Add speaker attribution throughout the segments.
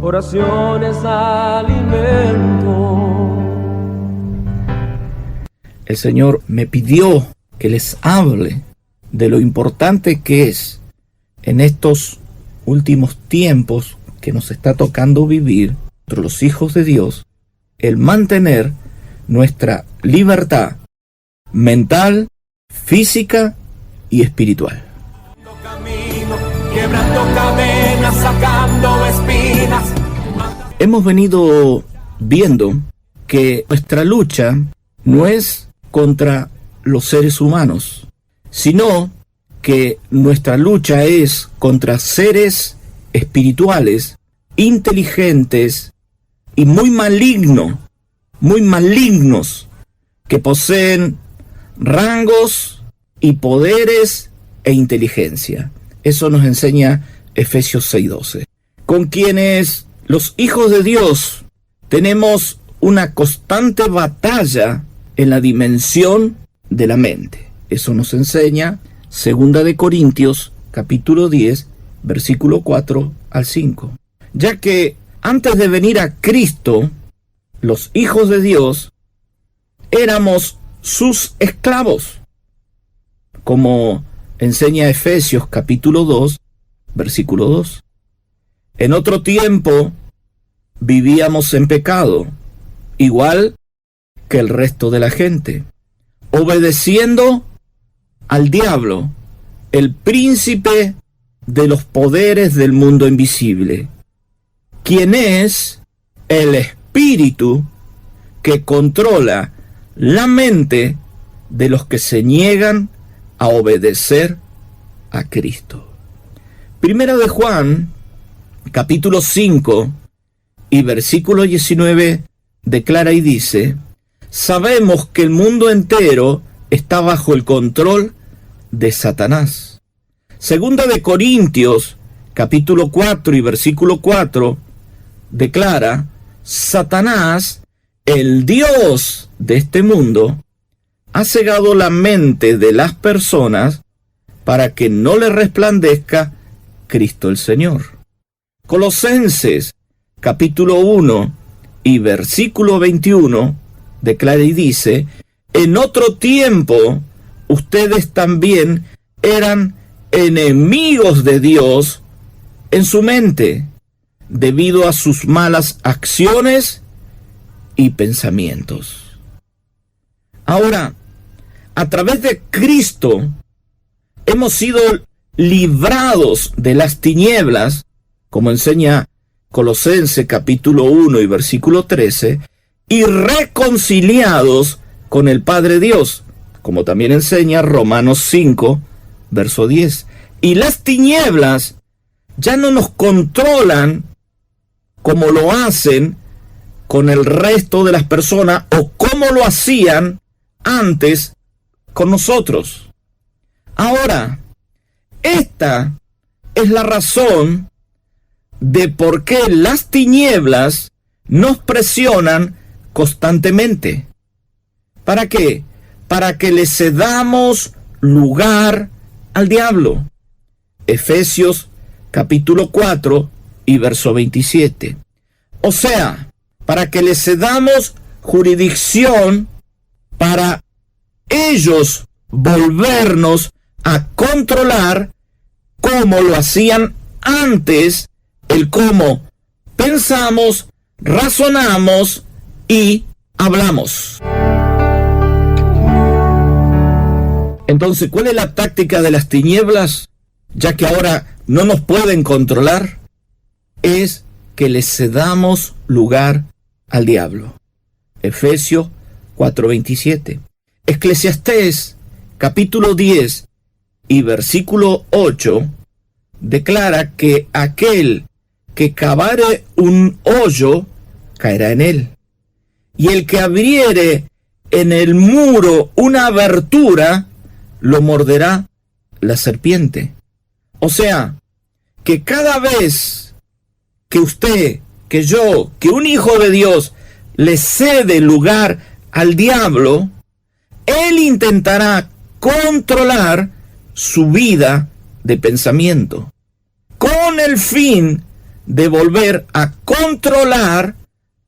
Speaker 1: oración es alimento.
Speaker 2: El Señor me pidió que les hable de lo importante que es en estos últimos tiempos que nos está tocando vivir, los hijos de Dios, el mantener nuestra libertad mental, física y espiritual.
Speaker 1: Quebrando cadenas, sacando espinas.
Speaker 2: Hemos venido viendo que nuestra lucha no es contra los seres humanos, sino que nuestra lucha es contra seres espirituales, inteligentes y muy malignos, que poseen rangos y poderes e inteligencia. Eso nos enseña Efesios 6:12. Con quienes los hijos de Dios tenemos una constante batalla en la dimensión de la mente. Eso nos enseña 2 de Corintios, capítulo 10, versículo 4 al 5. Ya que antes de venir a Cristo, los hijos de Dios éramos sus esclavos, como enseña Efesios capítulo 2, versículo 2. En otro tiempo vivíamos en pecado, igual que el resto de la gente, obedeciendo al diablo, el príncipe de los poderes del mundo invisible, quien es el espíritu que controla la mente de los que se niegan a obedecer a Cristo. Primera de Juan, capítulo 5 y versículo 19, declara y dice: sabemos que el mundo entero está bajo el control de Satanás. Segunda de Corintios, capítulo 4 y versículo 4, declara: Satanás, el Dios de este mundo, ha cegado la mente de las personas para que no le resplandezca Cristo el Señor. Colosenses, capítulo 1 y versículo 21, declara y dice: en otro tiempo ustedes también eran enemigos de Dios en su mente, debido a sus malas acciones y pensamientos. Ahora, a través de Cristo, hemos sido librados de las tinieblas, como enseña Colosenses capítulo 1 y versículo 13, y reconciliados con el Padre Dios, como también enseña Romanos 5, verso 10. Y las tinieblas ya no nos controlan como lo hacen con el resto de las personas o como lo hacían antes con nosotros. Ahora, esta es la razón de por qué las tinieblas nos presionan constantemente. ¿Para qué? Para que le cedamos lugar al diablo. Efesios capítulo 4 y verso 27. O sea, para que le cedamos jurisdicción para ellos volvernos a controlar como lo hacían antes, el cómo pensamos, razonamos y hablamos. Entonces, ¿cuál es la táctica de las tinieblas? Ya que ahora no nos pueden controlar, es que le cedamos lugar al diablo. Efesios 4:27. Eclesiastés capítulo 10 y versículo 8 declara que aquel que cavare un hoyo caerá en él, y el que abriere en el muro una abertura lo morderá la serpiente. O sea, que cada vez que usted, que yo, que un hijo de Dios le cede lugar al diablo, él intentará controlar su vida de pensamiento, con el fin de volver a controlar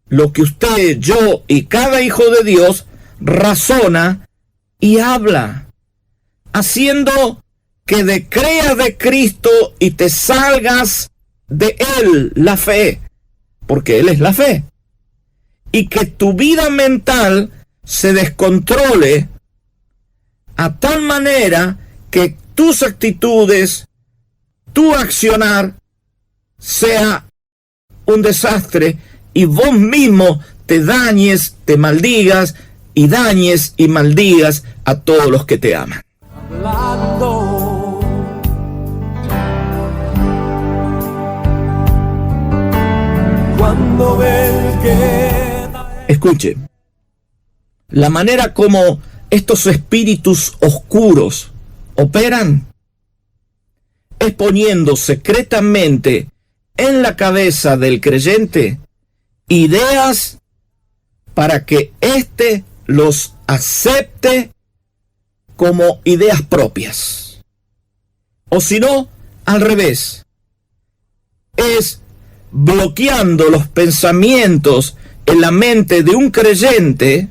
Speaker 2: lo que usted, yo y cada hijo de Dios razona y habla, haciendo que decreas de Cristo y te salgas de Él, la fe, porque Él es la fe, y que tu vida mental se descontrole a tal manera que tus actitudes, tu accionar sea un desastre y vos mismo te dañes, te maldigas y dañes y maldigas a todos los que te aman.
Speaker 1: Hablando. Cuando Él queda.
Speaker 2: Escuche, la manera como estos espíritus oscuros operan es poniendo secretamente en la cabeza del creyente ideas para que éste los acepte como ideas propias. O si no, al revés, es bloqueando los pensamientos en la mente de un creyente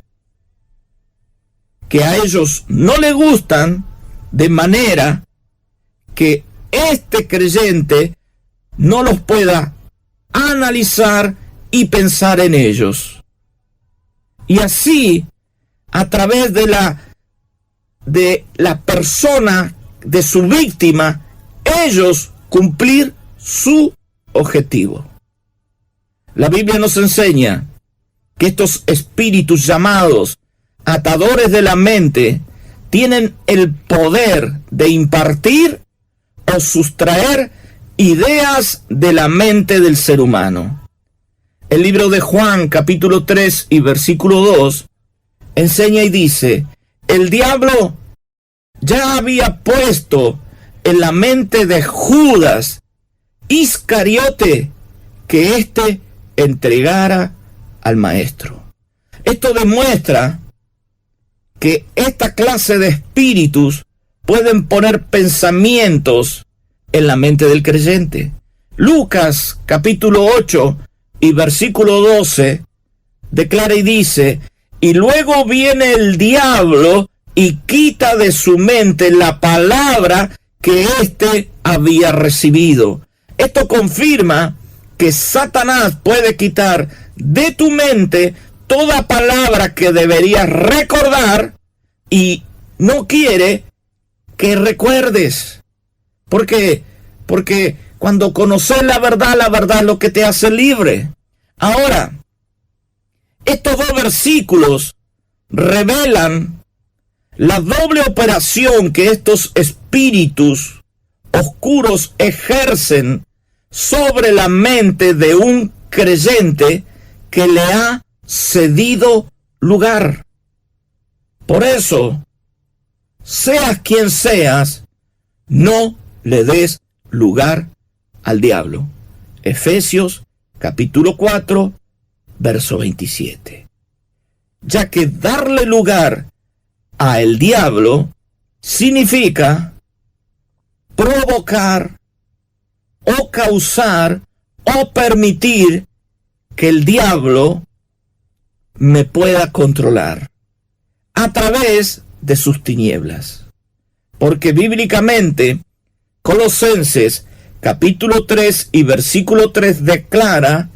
Speaker 2: que a ellos no les gustan, de manera que este creyente no los pueda analizar y pensar en ellos. Y así, a través de la persona, de su víctima, ellos cumplir su objetivo. La Biblia nos enseña que estos espíritus llamados atadores de la mente tienen el poder de impartir o sustraer ideas de la mente del ser humano. El libro de Juan, capítulo 3 y versículo 2, enseña y dice: el diablo ya había puesto en la mente de Judas Iscariote que éste entregara al maestro. Esto demuestra que esta clase de espíritus pueden poner pensamientos en la mente del creyente. Lucas capítulo 8 y versículo 12 declara y dice: y luego viene el diablo y quita de su mente la palabra que éste había recibido. Esto confirma que Satanás puede quitar de tu mente toda palabra que deberías recordar y no quiere que recuerdes. ¿Por qué? Porque cuando conoces la verdad es lo que te hace libre. Ahora, estos dos versículos revelan la doble operación que estos espíritus oscuros ejercen sobre la mente de un creyente que le ha cedido lugar. Por eso, seas quien seas, no le des lugar al diablo. Efesios capítulo 4, verso 27. Ya que darle lugar a el diablo significa provocar o causar o permitir que el diablo me pueda controlar a través de sus tinieblas. Porque bíblicamente, Colosenses capítulo 3 y versículo 3 declara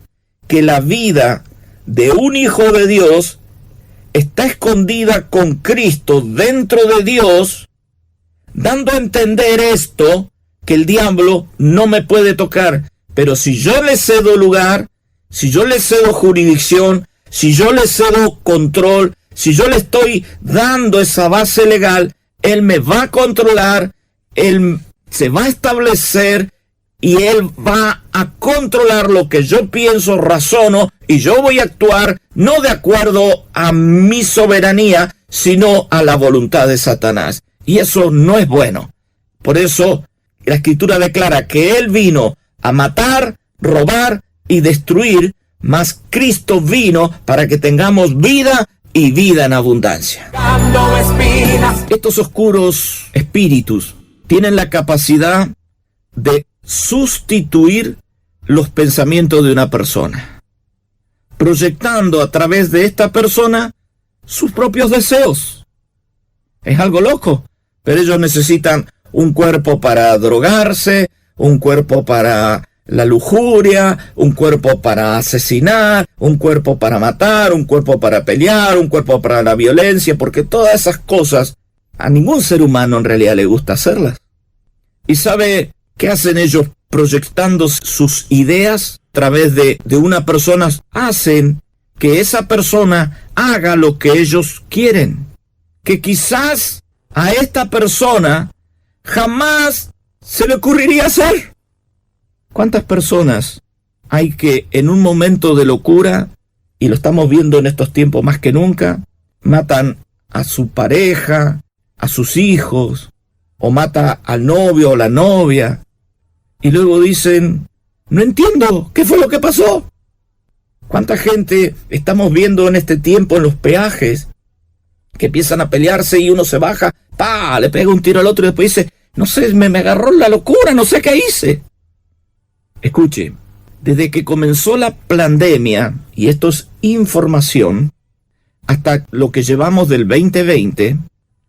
Speaker 2: que la vida de un hijo de Dios está escondida con Cristo dentro de Dios, dando a entender esto, que el diablo no me puede tocar. Pero si yo le cedo lugar, si yo le cedo jurisdicción, si yo le cedo control, si yo le estoy dando esa base legal, él me va a controlar, él se va a establecer y él va a controlar lo que yo pienso, razono, y yo voy a actuar no de acuerdo a mi soberanía, sino a la voluntad de Satanás. Y eso no es bueno. Por eso la Escritura declara que él vino a matar, robar y destruir, mas Cristo vino para que tengamos vida y vida en abundancia. Estos oscuros espíritus tienen la capacidad de sustituir los pensamientos de una persona, proyectando a través de esta persona sus propios deseos. Es algo loco, pero ellos necesitan un cuerpo para drogarse, un cuerpo para la lujuria, un cuerpo para asesinar, un cuerpo para matar, un cuerpo para pelear, un cuerpo para la violencia, porque todas esas cosas a ningún ser humano en realidad le gusta hacerlas. ¿Y sabe qué hacen ellos proyectando sus ideas a través de una persona? Hacen que esa persona haga lo que ellos quieren, que quizás a esta persona jamás se le ocurriría hacer. ¿Cuántas personas hay que en un momento de locura, y lo estamos viendo en estos tiempos más que nunca, matan a su pareja, a sus hijos, o mata al novio o la novia, y luego dicen, no entiendo, ¿qué fue lo que pasó? ¿Cuánta gente estamos viendo en este tiempo en los peajes que empiezan a pelearse y uno se baja, ¡pa!, le pega un tiro al otro y después dice, no sé, me agarró la locura, no sé qué hice? Escuche, desde que comenzó la pandemia, y esto es información, hasta lo que llevamos del 2020,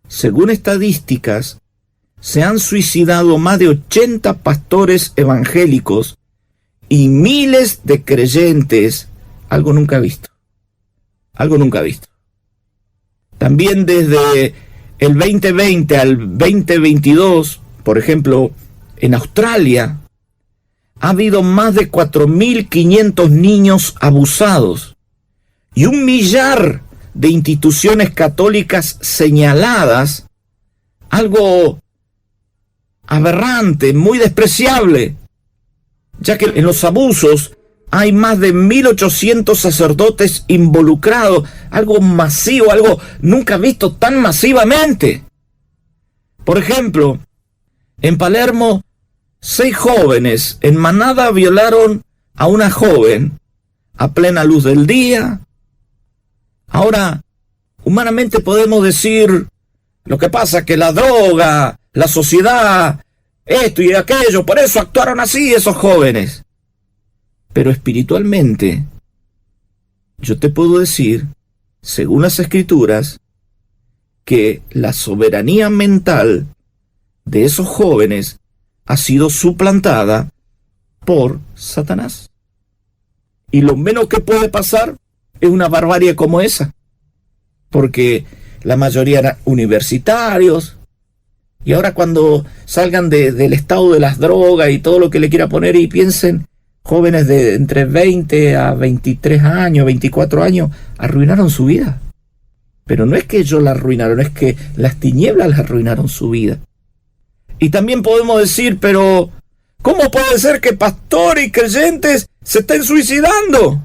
Speaker 2: según estadísticas, se han suicidado más de 80 pastores evangélicos y miles de creyentes, algo nunca visto. Algo nunca visto. También desde el 2020 al 2022, por ejemplo, en Australia, ha habido más de 4.500 niños abusados y 1 millar de instituciones católicas señaladas, algo aberrante, muy despreciable, ya que en los abusos hay más de 1.800 sacerdotes involucrados, algo masivo, algo nunca visto tan masivamente. Por ejemplo, en Palermo, 6 jóvenes en manada violaron a una joven a plena luz del día. Ahora, humanamente podemos decir, lo que pasa es que la droga, la sociedad, esto y aquello, por eso actuaron así esos jóvenes. Pero espiritualmente, yo te puedo decir, según las Escrituras, que la soberanía mental de esos jóvenes ha sido suplantada por Satanás. Y lo menos que puede pasar es una barbarie como esa, porque la mayoría eran universitarios, y ahora cuando salgan del estado de las drogas y todo lo que le quiera poner, y piensen, jóvenes de entre 20 a 23 años, 24 años, arruinaron su vida. Pero no es que ellos la arruinaron, es que las tinieblas les arruinaron su vida. Y también podemos decir, pero ¿cómo puede ser que pastores y creyentes se estén suicidando?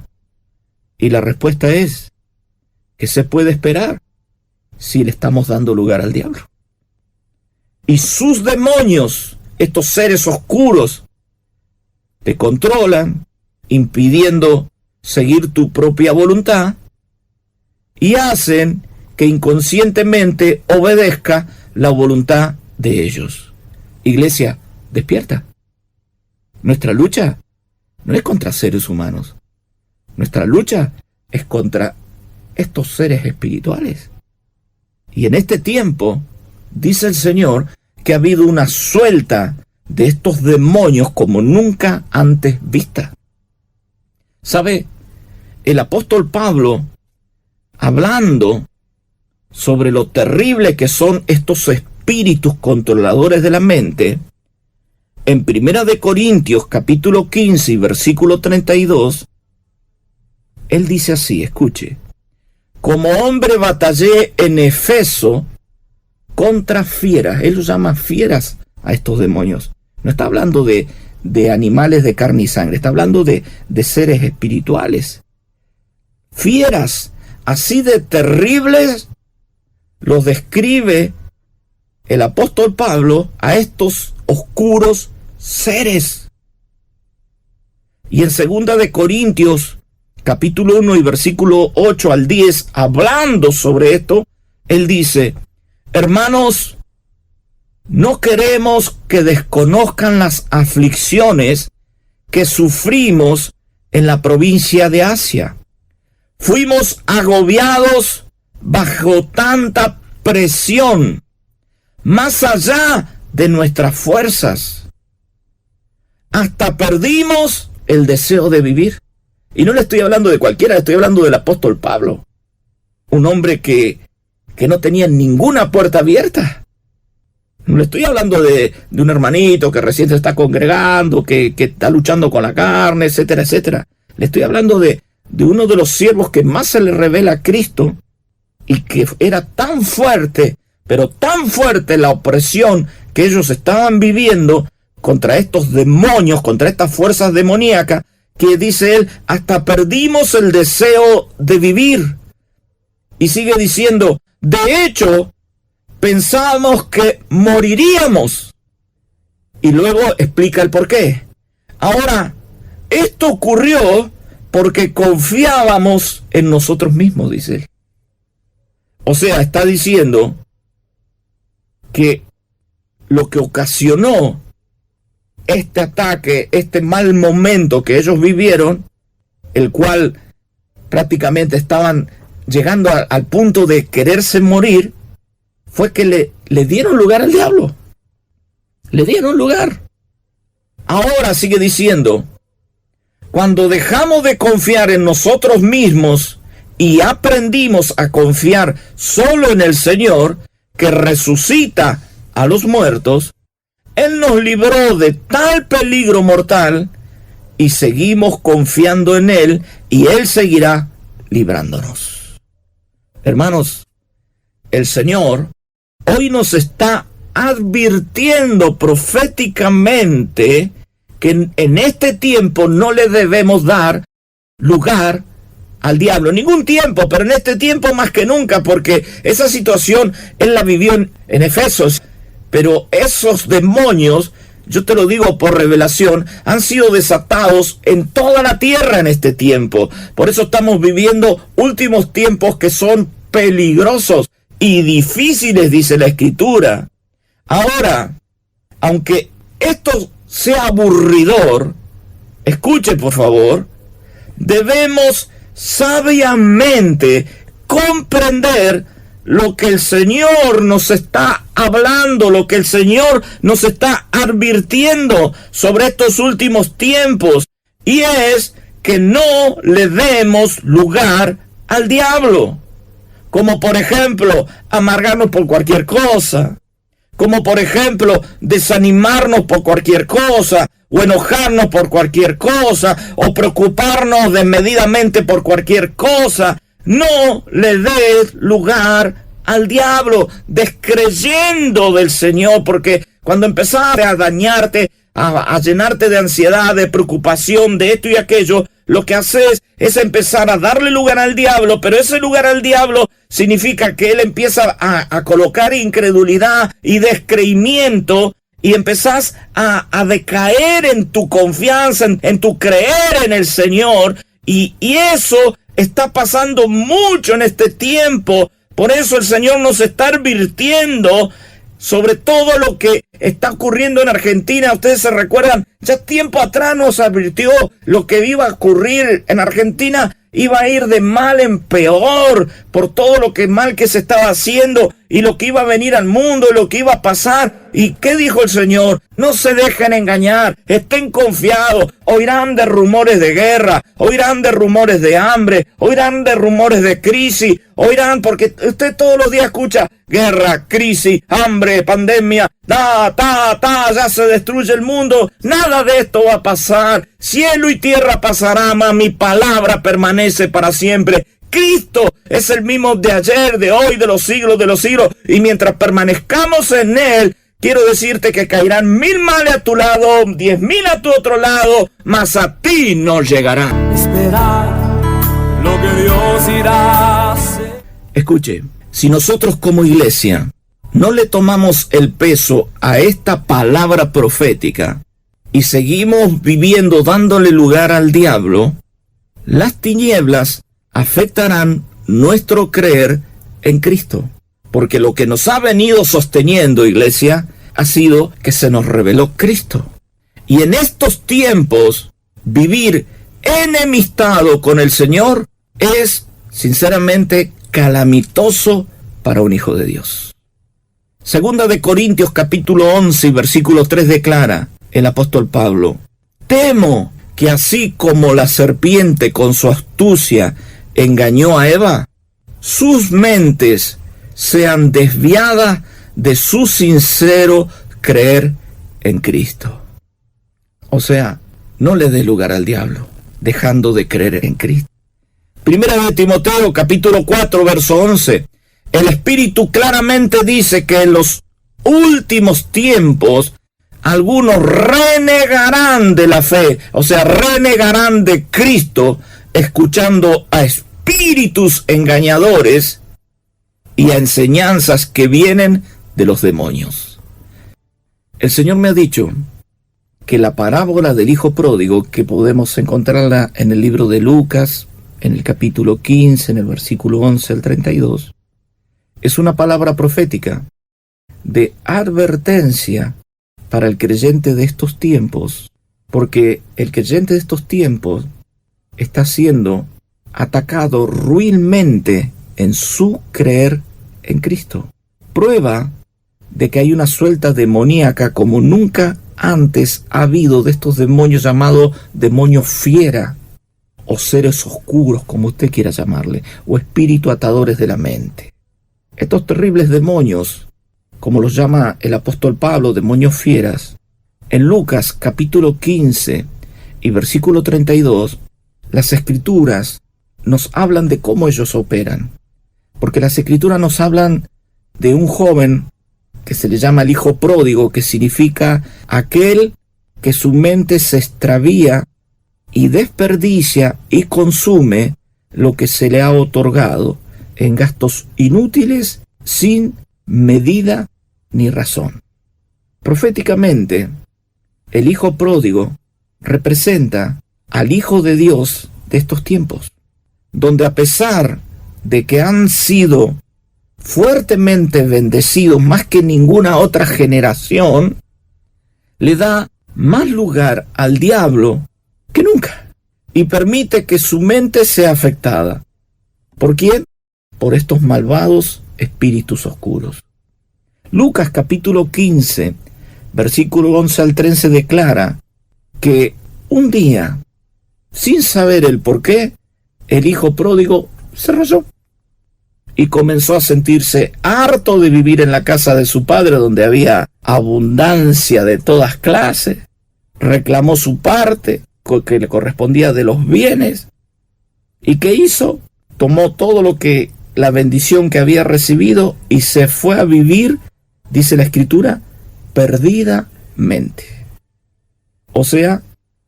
Speaker 2: Y la respuesta es que se puede esperar si le estamos dando lugar al diablo. Y sus demonios, estos seres oscuros, te controlan, impidiendo seguir tu propia voluntad, y hacen que inconscientemente obedezca la voluntad de ellos. Iglesia, despierta. Nuestra lucha no es contra seres humanos. Nuestra lucha es contra estos seres espirituales. Y en este tiempo, dice el Señor, que ha habido una suelta de estos demonios como nunca antes vista. ¿Sabe? El apóstol Pablo, hablando sobre lo terrible que son estos espíritus controladores de la mente, en 1 de Corintios capítulo 15 y versículo 32, él dice así, escuche: como hombre batallé en Efeso contra fieras. Él los llama fieras a estos demonios. No está hablando de animales de carne y sangre, está hablando de seres espirituales. Fieras, así de terribles, los describe el apóstol Pablo a estos oscuros seres. Y en 2 de Corintios, capítulo 1 y versículo 8 al 10, hablando sobre esto, él dice: hermanos, no queremos que desconozcan las aflicciones que sufrimos en la provincia de Asia. Fuimos agobiados bajo tanta presión, más allá de nuestras fuerzas. Hasta perdimos el deseo de vivir. Y no le estoy hablando de cualquiera, estoy hablando del apóstol Pablo. Un hombre que no tenía ninguna puerta abierta. No le estoy hablando de un hermanito que recién se está congregando, que está luchando con la carne, etcétera, etcétera. Le estoy hablando de uno de los siervos que más se le revela a Cristo y que era tan fuerte, pero tan fuerte la opresión que ellos estaban viviendo contra estos demonios, contra estas fuerzas demoníacas, que dice él, hasta perdimos el deseo de vivir. Y sigue diciendo, de hecho, pensábamos que moriríamos. Y luego explica el por qué. Ahora, esto ocurrió porque confiábamos en nosotros mismos, dice él. O sea, está diciendo que lo que ocasionó este ataque, este mal momento que ellos vivieron, el cual prácticamente estaban llegando al punto de quererse morir, fue que le dieron lugar al diablo. Le dieron lugar. Ahora sigue diciendo, cuando dejamos de confiar en nosotros mismos y aprendimos a confiar solo en el Señor, que resucita a los muertos, Él nos libró de tal peligro mortal y seguimos confiando en Él y Él seguirá librándonos. Hermanos, el Señor hoy nos está advirtiendo proféticamente que en este tiempo no le debemos dar lugar al diablo. Ningún tiempo, pero en este tiempo más que nunca, porque esa situación Él la vivió en Efesios. Pero esos demonios, yo te lo digo por revelación, han sido desatados en toda la tierra en este tiempo. Por eso estamos viviendo últimos tiempos que son peligrosos y difíciles, dice la Escritura. Ahora, aunque esto sea aburridor, escuche por favor, debemos sabiamente comprender lo que el Señor nos está hablando, lo que el Señor nos está advirtiendo sobre estos últimos tiempos, y es que no le demos lugar al diablo, como por ejemplo amargarnos por cualquier cosa, como por ejemplo desanimarnos por cualquier cosa, o enojarnos por cualquier cosa, o preocuparnos desmedidamente por cualquier cosa. No le des lugar al diablo, descreyendo del Señor, porque cuando empezaste a dañarte, a llenarte de ansiedad, de preocupación, de esto y aquello, lo que haces es empezar a darle lugar al diablo, pero ese lugar al diablo significa que él empieza a colocar incredulidad y descreimiento, y empezás a decaer en tu confianza, en tu creer en el Señor, y eso está pasando mucho en este tiempo. Por eso el Señor nos está advirtiendo sobre todo lo que está ocurriendo en Argentina. Ustedes se recuerdan, ya tiempo atrás nos advirtió lo que iba a ocurrir en Argentina. Iba a ir de mal en peor por todo lo que mal que se estaba haciendo y lo que iba a venir al mundo y lo que iba a pasar. ¿Y qué dijo el Señor? No se dejen engañar, estén confiados. Oirán de rumores de guerra, oirán de rumores de hambre, oirán de rumores de crisis, oirán, porque usted todos los días escucha guerra, crisis, hambre, pandemia, ya se destruye el mundo. Nada de esto va a pasar. Cielo y tierra pasará, mas mi palabra permanece para siempre. Cristo es el mismo de ayer, de hoy, de los siglos, y mientras permanezcamos en Él, quiero decirte que caerán 1000 males a tu lado, 10,000 a tu otro lado, mas a ti no llegarán.
Speaker 1: Esperar lo que Dios irá a hacer.
Speaker 2: Escuche, si nosotros como iglesia no le tomamos el peso a esta palabra profética y seguimos viviendo dándole lugar al diablo, las tinieblas afectarán nuestro creer en Cristo. Porque lo que nos ha venido sosteniendo, iglesia, ha sido que se nos reveló Cristo. Y en estos tiempos vivir enemistado con el Señor es, sinceramente, calamitoso para un hijo de Dios. Segunda de Corintios capítulo 11 y versículo 3 declara el apóstol Pablo: temo que así como la serpiente con su astucia engañó a Eva, sus mentes sean desviadas de su sincero creer en Cristo. O sea, no le dé lugar al diablo, dejando de creer en Cristo. Primera de Timoteo, capítulo 4, verso 11. El Espíritu claramente dice que en los últimos tiempos algunos renegarán de la fe, o sea, renegarán de Cristo, escuchando a espíritus engañadores y a enseñanzas que vienen de los demonios. El Señor me ha dicho que la parábola del hijo pródigo, que podemos encontrarla en el libro de Lucas, en el capítulo 15, en el versículo 11 al 32, es una palabra profética de advertencia para el creyente de estos tiempos, porque el creyente de estos tiempos está siendo atacado ruilmente en su creer en Cristo. Prueba de que hay una suelta demoníaca como nunca antes ha habido de estos demonios llamados demonios fiera, o seres oscuros, como usted quiera llamarle, o espíritus atadores de la mente. Estos terribles demonios, como los llama el apóstol Pablo, demonios fieras, en Lucas capítulo 15 y versículo 32, las escrituras nos hablan de cómo ellos operan. Porque las escrituras nos hablan de un joven que se le llama el hijo pródigo, que significa aquel que su mente se extravía y desperdicia y consume lo que se le ha otorgado en gastos inútiles, sin medida ni razón. Proféticamente, el hijo pródigo representa al Hijo de Dios de estos tiempos, donde a pesar de que han sido fuertemente bendecidos más que ninguna otra generación, le da más lugar al diablo que nunca y permite que su mente sea afectada. ¿Por quién? Por estos malvados espíritus oscuros. Lucas capítulo 15, versículo 11 al 13 declara que un día, sin saber el por qué, el hijo pródigo se rayó y comenzó a sentirse harto de vivir en la casa de su padre, donde había abundancia de todas clases. Reclamó su parte que le correspondía de los bienes. ¿Y qué hizo? Tomó todo lo que, la bendición que había recibido, y se fue a vivir, dice la escritura, perdidamente. O sea,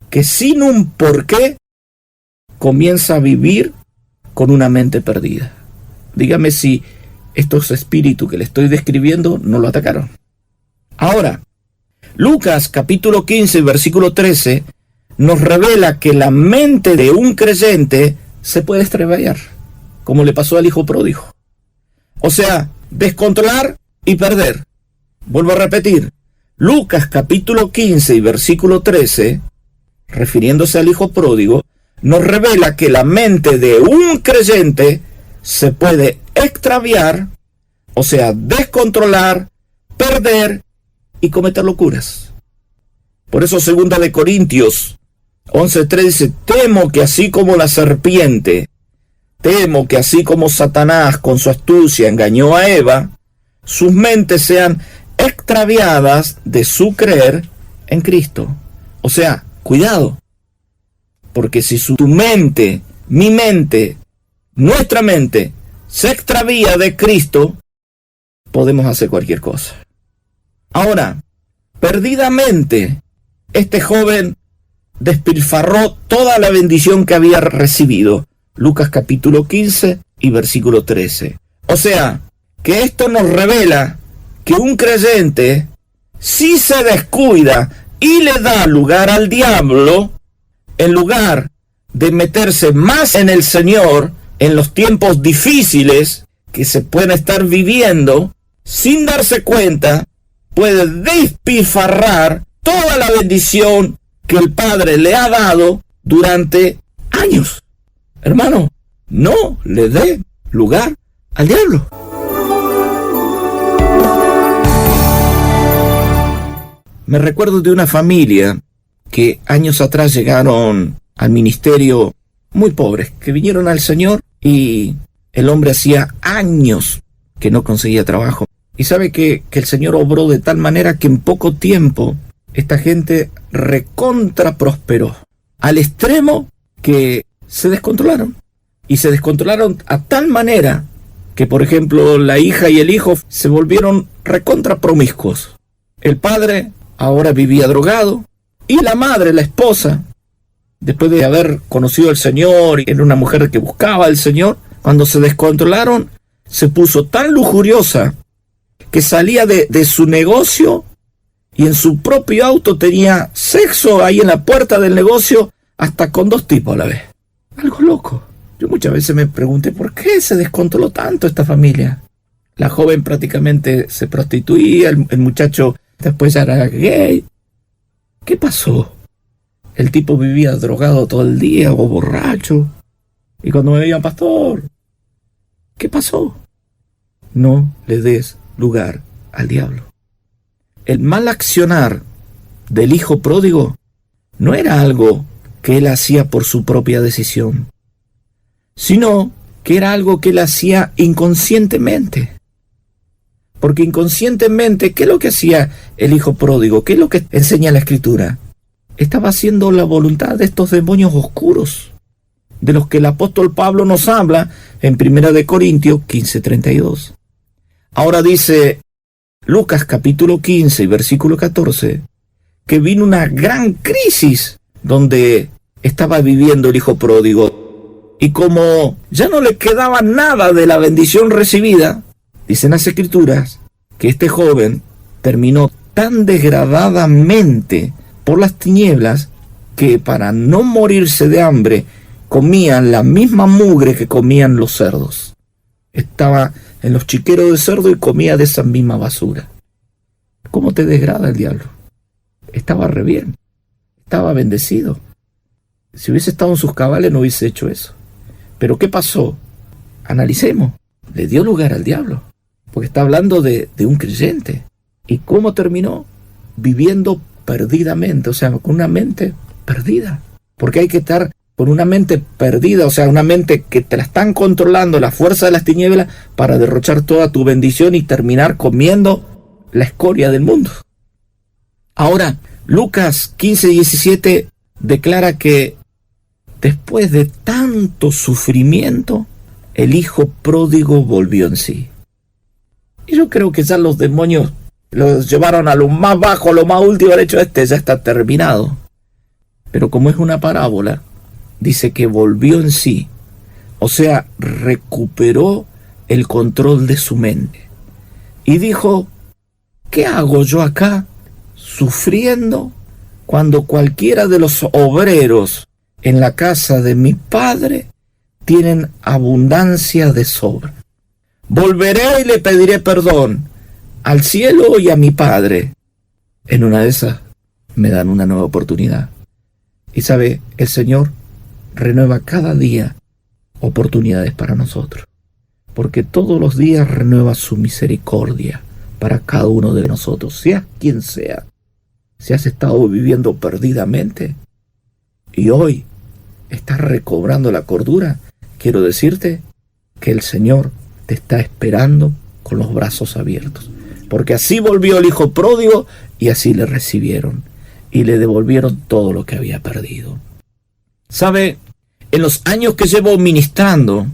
Speaker 2: que sin un porqué comienza a vivir con una mente perdida. Dígame si estos espíritus que le estoy describiendo no lo atacaron. Ahora, Lucas capítulo 15, versículo 13, nos revela que la mente de un creyente se puede extraviar, como le pasó al hijo pródigo. O sea, descontrolar y perder. Vuelvo a repetir, Lucas capítulo 15 y versículo 13, refiriéndose al hijo pródigo, nos revela que la mente de un creyente se puede extraviar, o sea, descontrolar, perder y cometer locuras. Por eso 2 de Corintios 11:3 dice: temo que así como la serpiente, temo que así como Satanás con su astucia engañó a Eva, sus mentes sean extraviadas de su creer en Cristo. O sea, cuidado, porque si tu mente, mi mente, nuestra mente se extravía de Cristo, podemos hacer cualquier cosa. Ahora, perdidamente, este joven despilfarró toda la bendición que había recibido. Lucas capítulo 15 y versículo 13. O sea, que esto nos revela que un creyente, si se descuida y le da lugar al diablo, en lugar de meterse más en el Señor, en los tiempos difíciles que se pueden estar viviendo, sin darse cuenta, puede despilfarrar toda la bendición que el Padre le ha dado durante años. Hermano, no le dé lugar al diablo. Me recuerdo de una familia que años atrás llegaron al ministerio muy pobres, que vinieron al Señor y el hombre hacía años que no conseguía trabajo. Y sabe que el Señor obró de tal manera que en poco tiempo esta gente recontra prosperó, al extremo que se descontrolaron. Y se descontrolaron a tal manera que, por ejemplo, la hija y el hijo se volvieron recontra promiscuos. El padre ahora vivía drogado y la madre, la esposa, después de haber conocido al Señor, era una mujer que buscaba al Señor, cuando se descontrolaron, se puso tan lujuriosa que salía de su negocio y en su propio auto tenía sexo ahí en la puerta del negocio, hasta con 2 tipos a la vez. Algo loco. Yo muchas veces me pregunté por qué se descontroló tanto esta familia. La joven prácticamente se prostituía, el muchacho después ya era gay. ¿Qué pasó? El tipo vivía drogado todo el día o borracho. Y cuando me veían, pastor, ¿qué pasó? No le des lugar al diablo. El mal accionar del hijo pródigo no era algo que él hacía por su propia decisión, sino que era algo que él hacía inconscientemente. Porque inconscientemente, ¿qué es lo que hacía el hijo pródigo? ¿Qué es lo que enseña la Escritura? Estaba haciendo la voluntad de estos demonios oscuros, de los que el apóstol Pablo nos habla en 1 Corintios 15:32. Ahora dice Lucas capítulo 15 y versículo 14, que vino una gran crisis donde estaba viviendo el hijo pródigo. Y como ya no le quedaba nada de la bendición recibida, dicen las Escrituras que este joven terminó tan degradadamente por las tinieblas que para no morirse de hambre comían la misma mugre que comían los cerdos. Estaba en los chiqueros de cerdo y comía de esa misma basura. ¿Cómo te degrada el diablo? Estaba re bien, estaba bendecido. Si hubiese estado en sus cabales no hubiese hecho eso. Pero ¿qué pasó? Analicemos. Le dio lugar al diablo, porque está hablando de un creyente. ¿Y cómo terminó? Viviendo perdidamente, o sea, con una mente perdida. Porque hay que estar con una mente perdida, o sea, una mente que te la están controlando la fuerza de las tinieblas para derrochar toda tu bendición y terminar comiendo la escoria del mundo. Ahora, Lucas 15:17 declara que después de tanto sufrimiento, el hijo pródigo volvió en sí. Y yo creo que ya los demonios los llevaron a lo más bajo, a lo más último. El hecho ya está terminado. Pero como es una parábola, dice que volvió en sí. O sea, recuperó el control de su mente. Y dijo, ¿qué hago yo acá sufriendo cuando cualquiera de los obreros en la casa de mi padre tienen abundancia de sobra? Volveré y le pediré perdón al cielo y a mi padre. En una de esas me dan una nueva oportunidad. Y sabe, el Señor renueva cada día oportunidades para nosotros, porque todos los días renueva su misericordia para cada uno de nosotros, sea quien sea. Si has estado viviendo perdidamente y hoy estás recobrando la cordura, quiero decirte que el Señor te está esperando con los brazos abiertos, porque así volvió el hijo pródigo y así le recibieron y le devolvieron todo lo que había perdido. ¿Sabe? En los años que llevo ministrando,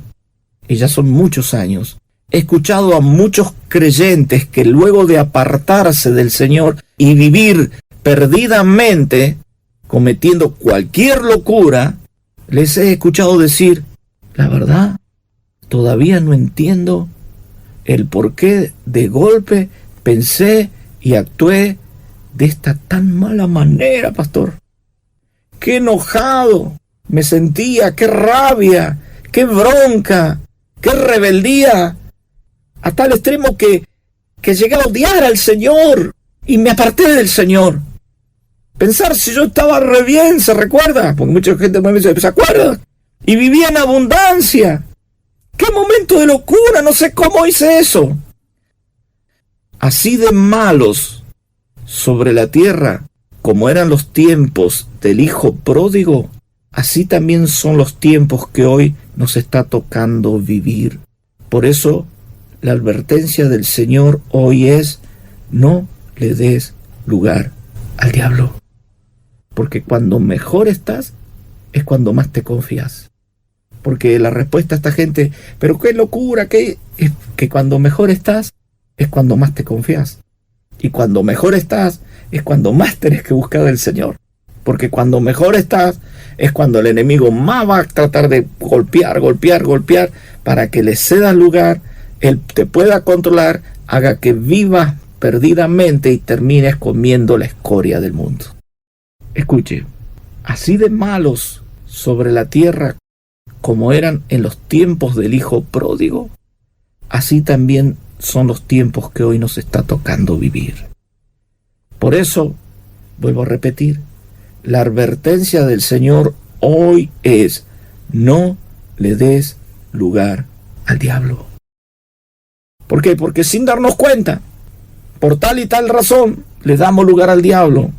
Speaker 2: y ya son muchos años, he escuchado a muchos creyentes que luego de apartarse del Señor y vivir perdidamente, cometiendo cualquier locura, les he escuchado decir, la verdad, todavía no entiendo el por qué de golpe pensé y actué de esta tan mala manera, pastor. Qué enojado me sentía, qué rabia, qué bronca, qué rebeldía, a tal extremo que llegué a odiar al Señor y me aparté del Señor. Pensar si yo estaba re bien, ¿se recuerda? Porque mucha gente me dice, ¿se acuerda? Y vivía en abundancia. ¡Qué momento de locura! No sé cómo hice eso. Así de malos sobre la tierra, como eran los tiempos del hijo pródigo, así también son los tiempos que hoy nos está tocando vivir. Por eso, la advertencia del Señor hoy es, no le des lugar al diablo. Porque cuando mejor estás, es cuando más te confías. Porque la respuesta a esta gente, pero qué locura, es que cuando mejor estás, es cuando más te confías. Y cuando mejor estás, es cuando más tenés que buscar del Señor. Porque cuando mejor estás, es cuando el enemigo más va a tratar de golpear, para que le cedas lugar, él te pueda controlar, haga que vivas perdidamente y termines comiendo la escoria del mundo. Escuche, así de malos sobre la tierra como eran en los tiempos del hijo pródigo, así también son los tiempos que hoy nos está tocando vivir. Por eso, vuelvo a repetir, la advertencia del Señor hoy es, no le des lugar al diablo. ¿Por qué? Porque sin darnos cuenta, por tal y tal razón, le damos lugar al diablo.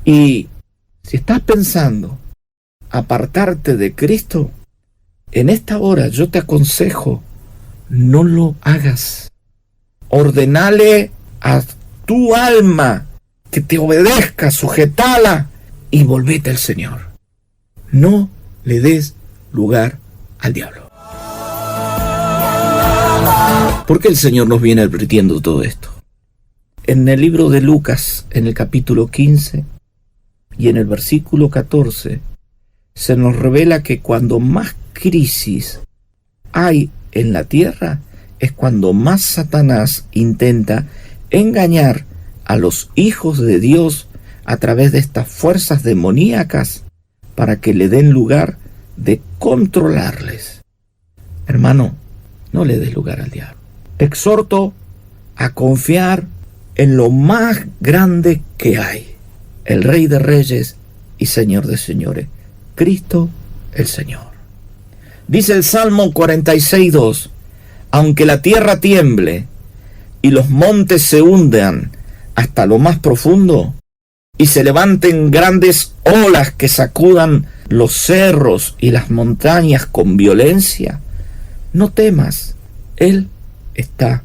Speaker 2: Y si estás pensando apartarte de Cristo, en esta hora yo te aconsejo, no lo hagas. Ordenale a tu alma que te obedezca, sujetala y volvete al Señor. No le des lugar al diablo. ¿Por qué el Señor nos viene advirtiendo todo esto? En el libro de Lucas, en el capítulo 15 y en el versículo 14, se nos revela que cuando más crisis hay en la tierra, es cuando más Satanás intenta engañar a los hijos de Dios a través de estas fuerzas demoníacas para que le den lugar de controlarles. Hermano, no le des lugar al diablo. Te exhorto a confiar en lo más grande que hay, el Rey de Reyes y Señor de Señores, Cristo el Señor. Dice el Salmo 46:2, aunque la tierra tiemble y los montes se hundan hasta lo más profundo y se levanten grandes olas que sacudan los cerros y las montañas con violencia, no temas, Él está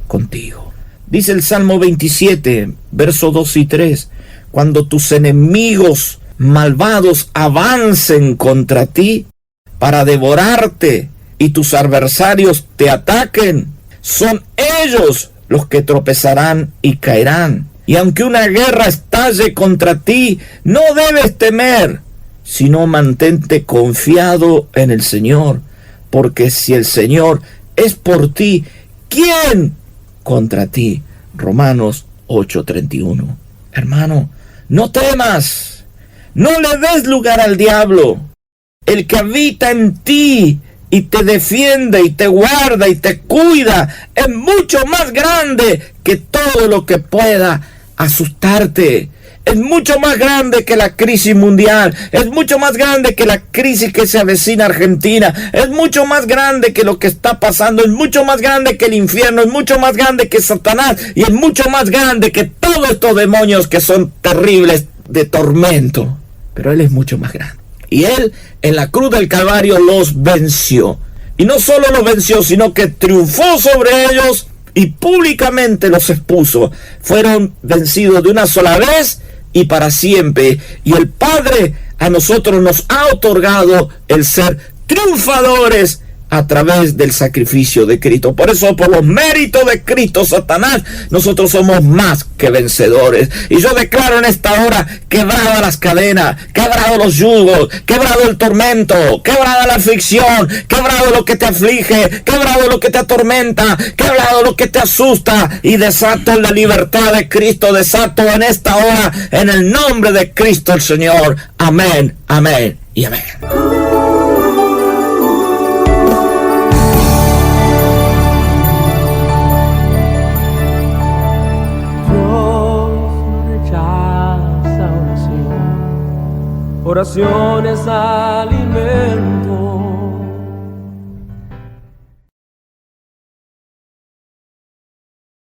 Speaker 2: contigo. Dice el Salmo 27, versos 2 y 3, cuando tus enemigos malvados avancen contra ti para devorarte y tus adversarios te ataquen, son ellos los que tropezarán y caerán. Y aunque una guerra estalle contra ti, no debes temer, sino mantente confiado en el Señor, porque si el Señor es por ti, ¿quién contra ti? Romanos 8:31. Hermano, no temas, no le des lugar al diablo. El que habita en ti y te defiende y te guarda y te cuida es mucho más grande que todo lo que pueda asustarte. Es mucho más grande que la crisis mundial, es mucho más grande que la crisis que se avecina a Argentina, es mucho más grande que lo que está pasando, es mucho más grande que el infierno, es mucho más grande que Satanás y es mucho más grande que todos estos demonios que son terribles de tormento. Pero Él es mucho más grande. Y Él en la cruz del Calvario los venció. Y no solo los venció, sino que triunfó sobre ellos y públicamente los expuso. Fueron vencidos de una sola vez y para siempre. Y el Padre a nosotros nos ha otorgado el ser triunfadores a través del sacrificio de Cristo. Por eso, por los méritos de Cristo, Satanás, nosotros somos más que vencedores. Y yo declaro en esta hora, quebrada las cadenas, quebrado los yugos, quebrado el tormento, quebrada la aflicción, quebrado lo que te aflige, quebrado lo que te atormenta, quebrado lo que te asusta, y desato la libertad de Cristo, desato en esta hora, en el nombre de Cristo el Señor. Amén, amén y amén.
Speaker 1: oración es alimento.